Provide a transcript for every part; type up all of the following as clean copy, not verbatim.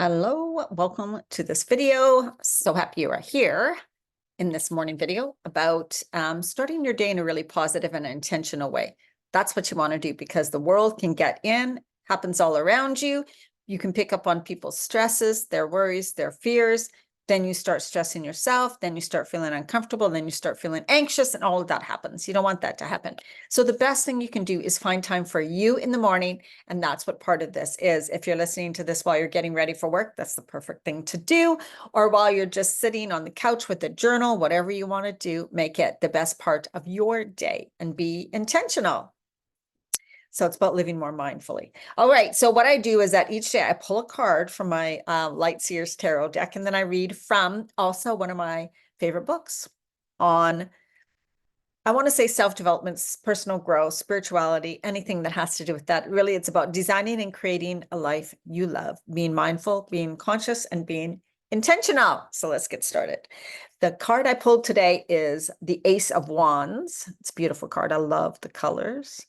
Hello, welcome to this video. So happy you are here in this morning video about starting your day in a really positive and intentional way. That's what you want to do because the world can get in, happens all around you. You can pick up on people's stresses, their worries, their fears. Then you start stressing yourself. Then you start feeling uncomfortable. Then you start feeling anxious and all of that happens. You don't want that to happen. So the best thing you can do is find time for you in the morning. And that's what part of this is. If you're listening to this while you're getting ready for work, that's the perfect thing to do. Or while you're just sitting on the couch with a journal, whatever you want to do, make it the best part of your day and be intentional. So it's about living more mindfully. All right. So what I do is that each day I pull a card from my Light Seers Tarot deck, and then I read from also one of my favorite books on, I want to say, self-development, personal growth, spirituality, anything that has to do with that. Really, it's about designing and creating a life you love, being mindful, being conscious, and being intentional. So let's get started. The card I pulled today is the Ace of Wands. It's a beautiful card. I love the colors.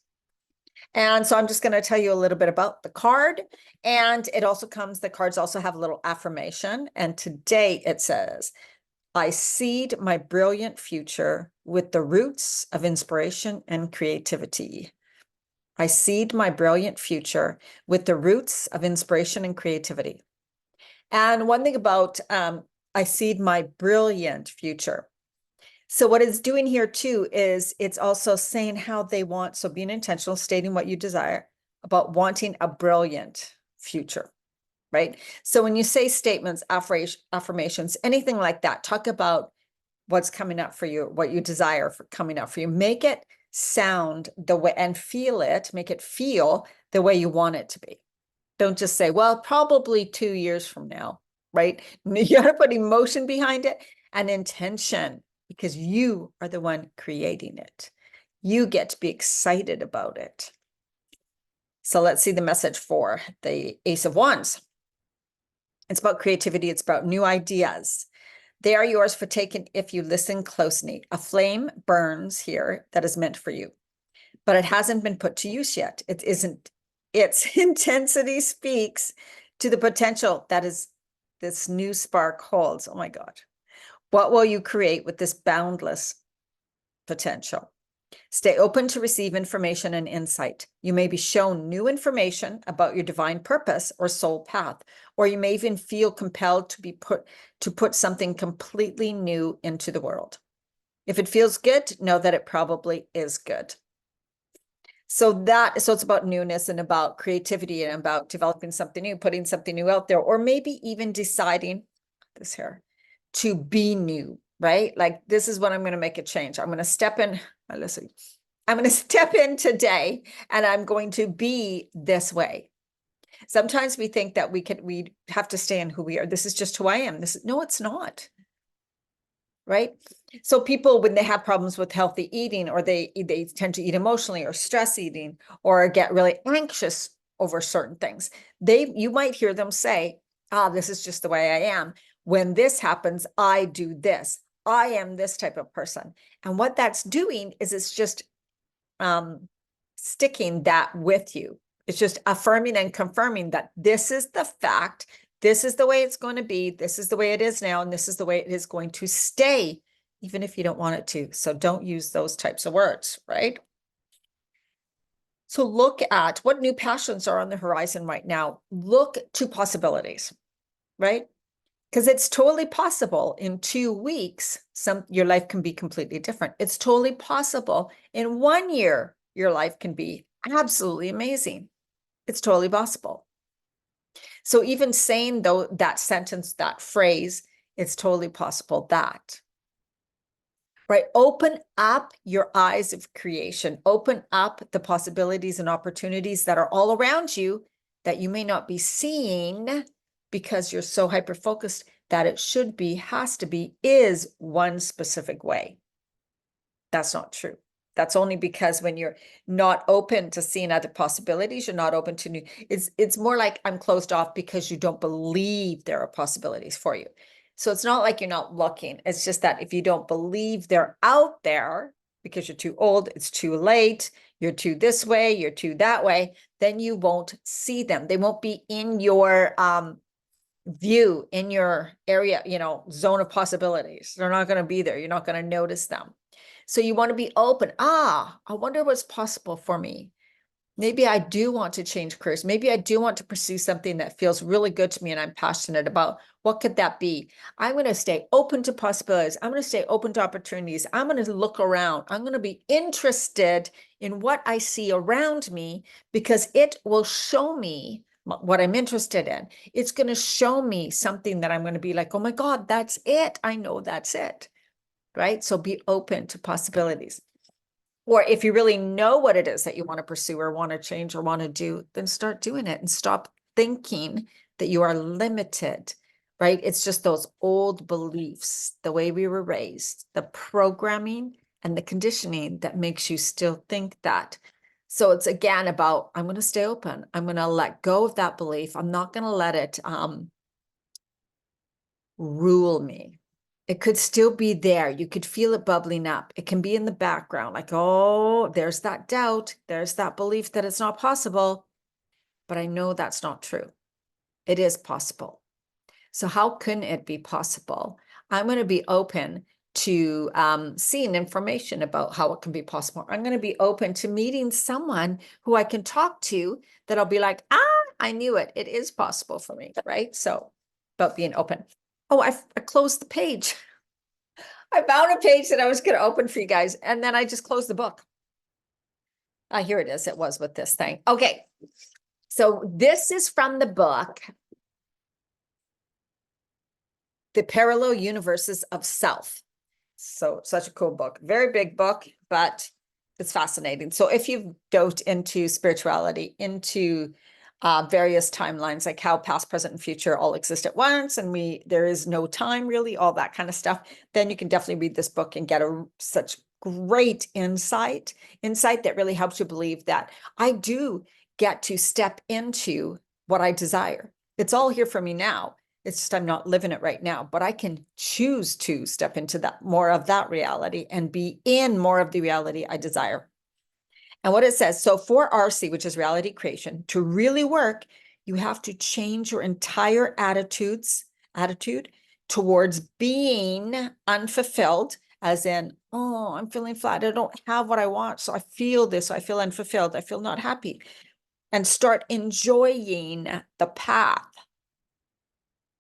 And so I'm just going to tell you a little bit about the card. And it also comes, the cards also have a little affirmation. And today it says, I seed my brilliant future with the roots of inspiration and creativity. I seed my brilliant future with the roots of inspiration and creativity. And one thing about I seed my brilliant future. So what it's doing here too is it's also saying how they want, so being intentional, stating what you desire about wanting a brilliant future, right? So when you say statements, affirmations, anything like that, talk about what's coming up for you, what you desire for coming up for you. Make it sound the way and feel it, make it feel the way you want it to be. Don't just say, well, probably 2 years from now, right? You got to put emotion behind it and intention, because you are the one creating it. You get to be excited about it. So let's see the message for the Ace of Wands. It's about creativity. It's about new ideas. They are yours for taking if you listen closely. A flame burns here that is meant for you, but it hasn't been put to use yet. It isn't. Its intensity speaks to the potential that is this new spark holds. Oh my God. What will you create with this boundless potential? Stay open to receive information and insight. You may be shown new information about your divine purpose or soul path, or you may even feel compelled to put something completely new into the world. If it feels good, know that it probably is good. So it's about newness and about creativity and about developing something new, putting something new out there, or maybe even deciding this here to be new, right? Like, this is when I'm going to make a change. I'm going to step in. Listen, I'm going to step in today and I'm going to be this way. Sometimes we think that we have to stay in who we are. This is just who I am. No, it's not. Right? So people, when they have problems with healthy eating, or they tend to eat emotionally or stress eating or get really anxious over certain things, you might hear them say, this is just the way I am. When this happens, I do this. I am this type of person. And what that's doing is it's just sticking that with you. It's just affirming and confirming that this is the fact. This is the way it's going to be. This is the way it is now. And this is the way it is going to stay, even if you don't want it to. So don't use those types of words, right? So look at what new passions are on the horizon right now. Look to possibilities, right? Because it's totally possible in 2 weeks, your life can be completely different. It's totally possible in 1 year, your life can be absolutely amazing. It's totally possible. So even saying though that sentence, that phrase, it's totally possible that, right? Open up your eyes of creation. Open up the possibilities and opportunities that are all around you that you may not be seeing because you're so hyper-focused that it should be, has to be, is one specific way. That's not true. That's only because when you're not open to seeing other possibilities, you're not open to new. It's more like I'm closed off because you don't believe there are possibilities for you. So it's not like you're not looking. It's just that if you don't believe they're out there because you're too old, it's too late, you're too this way, you're too that way, then you won't see them. They won't be in your view in your area, zone of possibilities. They're not going to be there. You're not going to notice them. So you want to be open. I wonder what's possible for me. Maybe I do want to change careers. Maybe I do want to pursue something that feels really good to me and I'm passionate about. What could that be? I'm going to stay open to possibilities. I'm going to stay open to opportunities. I'm going to look around. I'm going to be interested in what I see around me because it will show me what I'm interested in. It's going to show me something that I'm going to be like, oh my God, that's it. I know that's it. Right? So be open to possibilities. Or if you really know what it is that you want to pursue or want to change or want to do, then start doing it and stop thinking that you are limited, right? It's just those old beliefs, the way we were raised, the programming and the conditioning that makes you still think that. So it's again about, I'm going to stay open. I'm going to let go of that belief. I'm not going to let it rule me. It could still be there. You could feel it bubbling up. It can be in the background, like, oh, there's that doubt. There's that belief that it's not possible. But I know that's not true. It is possible. So how can it be possible? I'm going to be open to seeing information about how it can be possible. I'm going to be open to meeting someone who I can talk to that I'll be like, I knew it. It is possible for me, right? So about being open. Oh, I closed the page. I found a page that I was going to open for you guys, and then I just closed the book. Here it is. It was with this thing. Okay. So this is from the book, The Parallel Universes of Self. So such a cool book. Very big book, but it's fascinating. So if you've dove into spirituality, into various timelines, like how past, present, and future all exist at once, and there is no time really, all that kind of stuff, then you can definitely read this book and get such great insight that really helps you believe that I do get to step into what I desire. It's all here for me now. It's just I'm not living it right now, but I can choose to step into that more of that reality and be in more of the reality I desire. And what it says, so for RC, which is reality creation, to really work, you have to change your entire attitude towards being unfulfilled, as in, oh, I'm feeling flat. I don't have what I want. So I feel this. I feel unfulfilled. I feel not happy. And start enjoying the path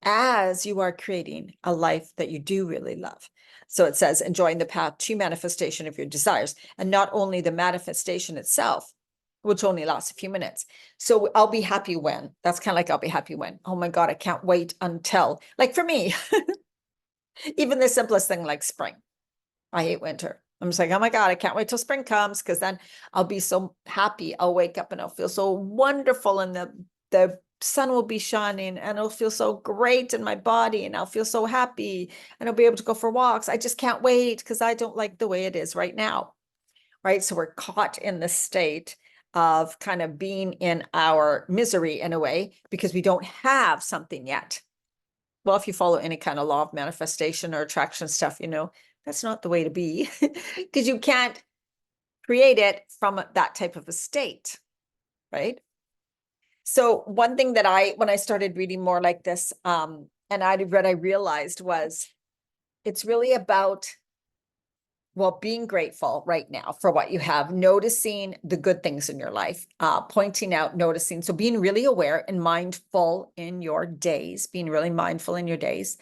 as you are creating a life that you do really love. So it says, enjoying the path to manifestation of your desires, and not only the manifestation itself, which only lasts a few minutes. So I'll be happy when, that's kind of like, I'll be happy when, oh my God, I can't wait until, like for me, even the simplest thing like spring. I hate winter. I'm just like, oh my God, I can't wait till spring comes, because then I'll be so happy. I'll wake up and I'll feel so wonderful, and the sun will be shining, and it'll feel so great in my body, and I'll feel so happy, and I'll be able to go for walks. I just can't wait, because I don't like the way it is right now. Right. So we're caught in the state of kind of being in our misery in a way, because we don't have something yet. Well, if you follow any kind of law of manifestation or attraction stuff, that's not the way to be, because you can't create it from that type of a state, right? So one thing that when I started reading more like this, and I realized was it's really about, well, being grateful right now for what you have, noticing the good things in your life, pointing out, noticing. So being really aware and mindful in your days, being really mindful in your days,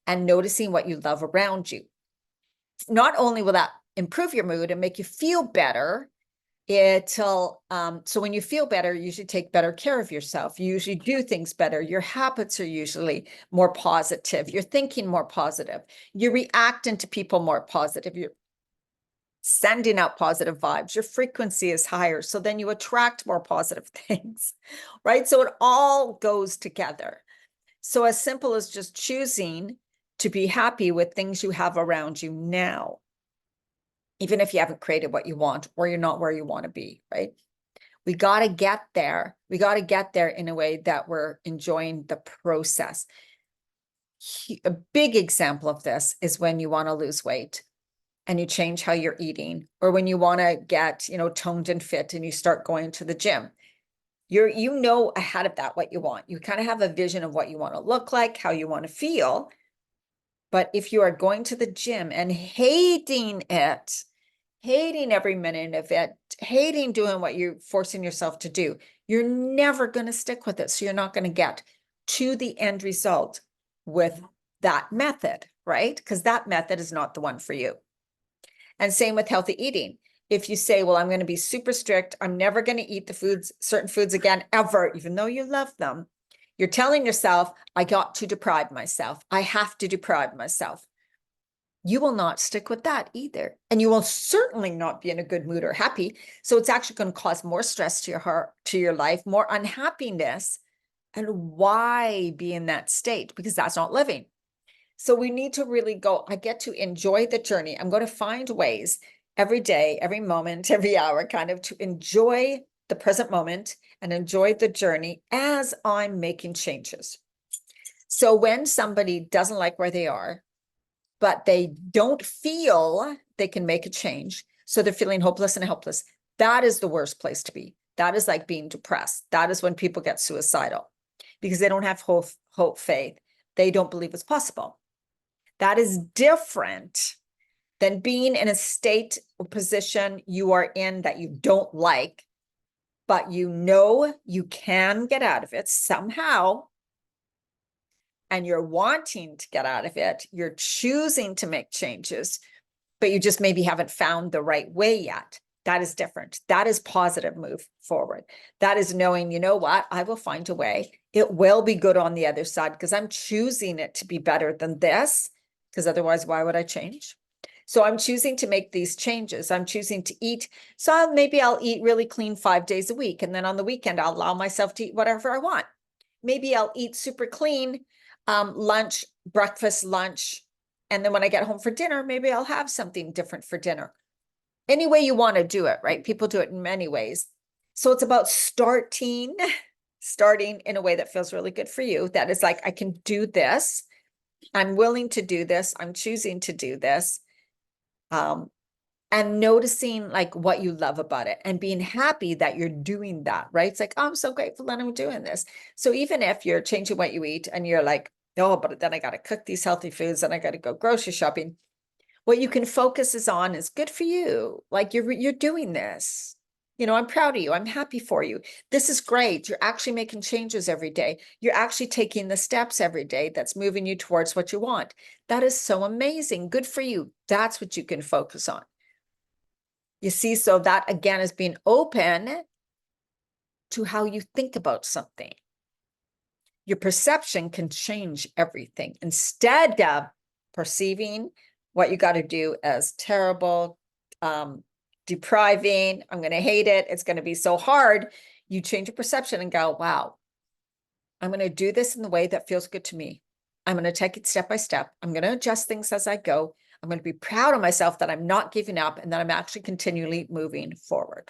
and noticing what you love around you. Not only will that improve your mood and make you feel better, so when you feel better, you usually take better care of yourself. You usually do things better. Your habits are usually more positive. You're thinking more positive. You're reacting to people more positive. You're sending out positive vibes. Your frequency is higher. So then you attract more positive things, right? So it all goes together. So as simple as just choosing to be happy with things you have around you now, even if you haven't created what you want, or you're not where you want to be, right? We got to get there. We got to get there in a way that we're enjoying the process. A big example of this is when you want to lose weight and you change how you're eating, or when you want to get, toned and fit and you start going to the gym. You know ahead of that what you want. You kind of have a vision of what you want to look like, how you want to feel. But if you are going to the gym and hating it, hating every minute of it, hating doing what you're forcing yourself to do, you're never going to stick with it. So you're not going to get to the end result with that method, right? Because that method is not the one for you. And same with healthy eating. If you say, well, I'm going to be super strict, I'm never going to eat the foods, certain foods again, ever, even though you love them, you're telling yourself, I got to deprive myself. I have to deprive myself. You will not stick with that either. And you will certainly not be in a good mood or happy. So it's actually going to cause more stress to your heart, to your life, more unhappiness. And why be in that state? Because that's not living. So we need to really go, I get to enjoy the journey. I'm going to find ways every day, every moment, every hour, kind of to enjoy the present moment and enjoy the journey as I'm making changes. So when somebody doesn't like where they are, but they don't feel they can make a change, so they're feeling hopeless and helpless, that is the worst place to be. That is like being depressed. That is when people get suicidal because they don't have hope, faith. They don't believe it's possible. That is different than being in a state or position you are in that you don't like, but you know you can get out of it somehow, and you're wanting to get out of it. You're choosing to make changes, but you just maybe haven't found the right way yet. That is different. That is positive move forward. That is knowing, you know what, I will find a way. It will be good on the other side because I'm choosing it to be better than this, because otherwise, why would I change? So I'm choosing to make these changes. I'm choosing to eat. So maybe I'll eat really clean 5 days a week. And then on the weekend, I'll allow myself to eat whatever I want. Maybe I'll eat super clean, lunch, breakfast, lunch. And then when I get home for dinner, maybe I'll have something different for dinner. Any way you want to do it, right? People do it in many ways. So it's about starting in a way that feels really good for you. That is like, I can do this. I'm willing to do this. I'm choosing to do this. And noticing like what you love about it and being happy that you're doing that, right? It's like, oh, I'm so grateful that I'm doing this. So even if you're changing what you eat and you're like, oh, but then I got to cook these healthy foods and I got to go grocery shopping, what you can focus is on is good for you. Like you're doing this. You know, I'm proud of you. I'm happy for you. This is great. You're actually making changes every day. You're actually taking the steps every day that's moving you towards what you want. That is so amazing. Good for you. That's what you can focus on. You see, so that again is being open to how you think about something. Your perception can change everything. Instead of perceiving what you got to do as terrible, depriving, I'm going to hate it, it's going to be so hard, you change your perception and go, wow, I'm going to do this in the way that feels good to me. I'm going to take it step by step. I'm going to adjust things as I go. I'm going to be proud of myself that I'm not giving up and that I'm actually continually moving forward.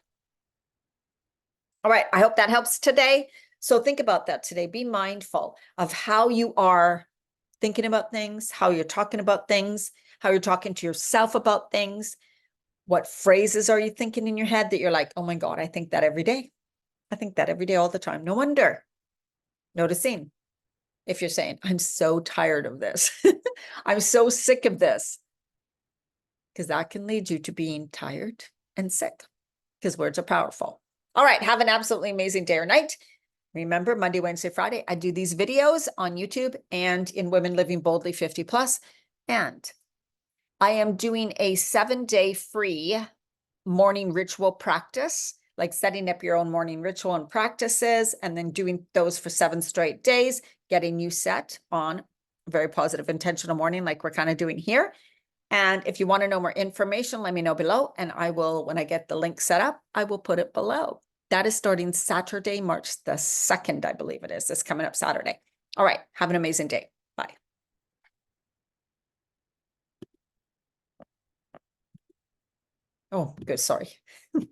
All right, I hope that helps today. So think about that today. Be mindful of how you are thinking about things, how you're talking about things, how you're talking to yourself about things. What phrases are you thinking in your head that you're like, oh my God, I think that every day. I think that every day, all the time. No wonder. Noticing if you're saying, I'm so tired of this. I'm so sick of this. Because that can lead you to being tired and sick, because words are powerful. All right, have an absolutely amazing day or night. Remember, Monday, Wednesday, Friday, I do these videos on YouTube and in Women Living Boldly 50 Plus. And I am doing a 7-day free morning ritual practice, like setting up your own morning ritual and practices, and then doing those for 7 straight days, getting you set on a very positive, intentional morning like we're kind of doing here. And if you want to know more information, let me know below. And I will, when I get the link set up, I will put it below. That is starting Saturday, March the 2nd, I believe it is. This coming up Saturday. All right. Have an amazing day. Bye. Oh, good. Sorry.